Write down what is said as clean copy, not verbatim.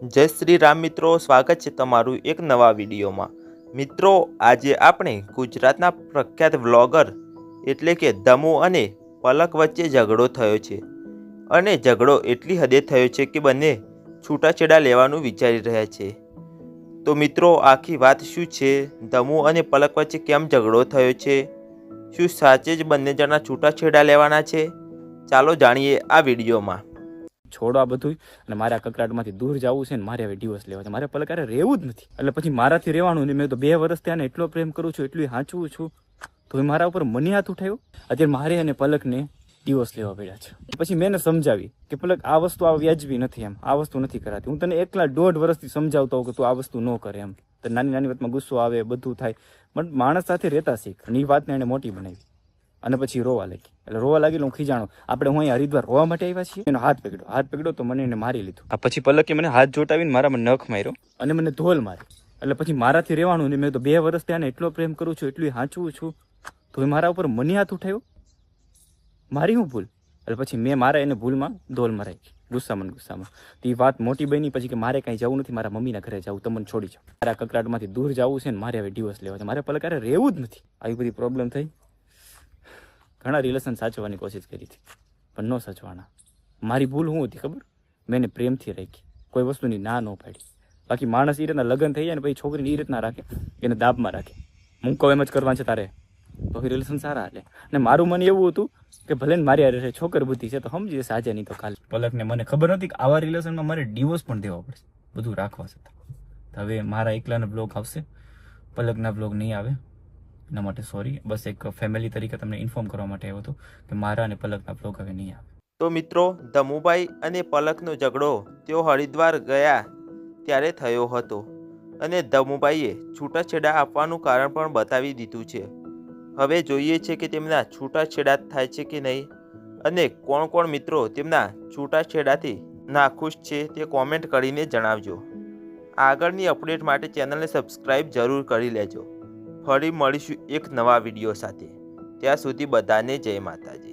જય શ્રી રામ મિત્રો, સ્વાગત છે તમારું એક નવા વિડીયોમાં। મિત્રો, આજે આપણે ગુજરાતના પ્રખ્યાત વ્લોગર એટલે કે દમુ અને પલક વચ્ચે ઝઘડો થયો છે અને ઝઘડો એટલી હદે થયો છે કે બંને છૂટાછેડા લેવાનું વિચારી રહ્યા છે। તો મિત્રો, આખી વાત શું છે, દમુ અને પલક વચ્ચે કેમ ઝઘડો થયો છે, શું સાચે જ બંને જણા છૂટાછેડા લેવાના છે? ચાલો જાણીએ આ વિડીયોમાં। છોડો આ બધું અને મારે આ કકરાટમાંથી દૂર જવું છે ને મારે હવે ડિવોર્સ લેવા છે। મારે પલકારે રહેવું જ નથી, એટલે પછી મારાથી રહેવાનું નહીં। મેં તો 2 વર્ષ ત્યાં એટલો પ્રેમ કરું છું, એટલું સાચવું છું, તો એ મારા ઉપર મને હાથ ઉઠાવ્યો। અત્યારે મારે અને પલકને ડિવોર્સ લેવા પડ્યા છે। પછી મેં એને સમજાવી કે પલક, આ વસ્તુ આ વ્યાજબી નથી, એમ આ વસ્તુ નથી કરાતી। હું તને એકલા 1.5 વર્ષથી સમજાવતો હોઉં કે તું આ વસ્તુ ન કરે, એમ તો નાની નાની વાતમાં ગુસ્સો આવે, બધું થાય, પણ માણસ સાથે રહેતા શીખ। અને એ વાતને એને મોટી બનાવી અને પછી રોવા લાગી। એટલે રોવા લાગી હું ખીજાણો, આપણે હું અહીંયા હરિદ્વાર રોવા માટે આવ્યા છીએ। એનો હાથ પકડ્યો તો મને એને મારી લીધું। આ પછી પલકે મને હાથ જોટાવીને મારામાં નખ માર્યો અને મને ધોલ મારી। એટલે પછી મારાથી રહેવાનું નહીં। મેં તો 2 વર્ષ ત્યાં એટલો પ્રેમ કરું છું, એટલું સાચવું છું, તો એ મારા ઉપર મને હાથ ઉઠાવ્યો, મારી હું ભૂલ? એટલે પછી મેં મારા એને ભૂલમાં ધોલ મરાઈ, ગુસ્સામાં તો એ વાત મોટી બની પછી કે મારે કાંઈ જવું નથી, મારા મમ્મીના ઘરે જવું, તમને છોડી જાઓ, મારા કકરાટમાંથી દૂર જવું છે ને મારે હવે ડિવોર્સ લેવા છે, મારે પલકારે રહેવું જ નથી। આવી બધી પ્રોબ્લેમ થઈ। ઘણા રિલેશન સાચવવાની કોશિશ કરી હતી, પણ ન સાચવાના। મારી ભૂલ શું હતી ખબર? મેં એને પ્રેમથી રાખી, કોઈ વસ્તુની ના ન પાડી। બાકી માણસ એ રીતના લગ્ન થઈ જાય ને પછી છોકરીને એ રીતના રાખે, એને દાબમાં રાખે, હું કહું એમ જ કરવાનું છે તારે, તો રિલેશન સારા હાલે। અને મારું મન એવું હતું કે ભલે ને મારી હારે છોકર બુદ્ધિ છે તો સમજી જશે આજે નહીં તો કાલે। પલકને મને ખબર નથી કે આવા રિલેશનમાં મારે ડિવોર્સ પણ દેવો પડશે, બધું રાખવા છતાં। હવે મારા એકલાના બ્લોગ આવશે, પલકના બ્લોગ નહીં આવે, એના માટે સોરી। બસ એક ફેમિલી તરીકે તમને ઇન્ફોર્મ કરવા માટે આવ્યો હતો કે મારા અને પલકના બ્લોગ હવે નહીં આવે। તો મિત્રો, દમુભાઈ અને પલકનો ઝઘડો તેઓ હરિદ્વાર ગયા ત્યારે થયો હતો અને દમુભાઈએ છૂટાછેડા આપવાનું કારણ પણ બતાવી દીધું છે। હવે જોઈએ છે કે તેમના છૂટાછેડા થાય છે કે નહીં, અને કોણ કોણ મિત્રો તેમના છૂટાછેડાથી નાખુશ છે તે કોમેન્ટ કરીને જણાવજો। આગળની અપડેટ માટે ચેનલને સબસ્ક્રાઈબ જરૂર કરી લેજો। ફરી મળીશું એક નવા વિડીયો સાથે, ત્યાં સુધી બધાને જય માતાજી।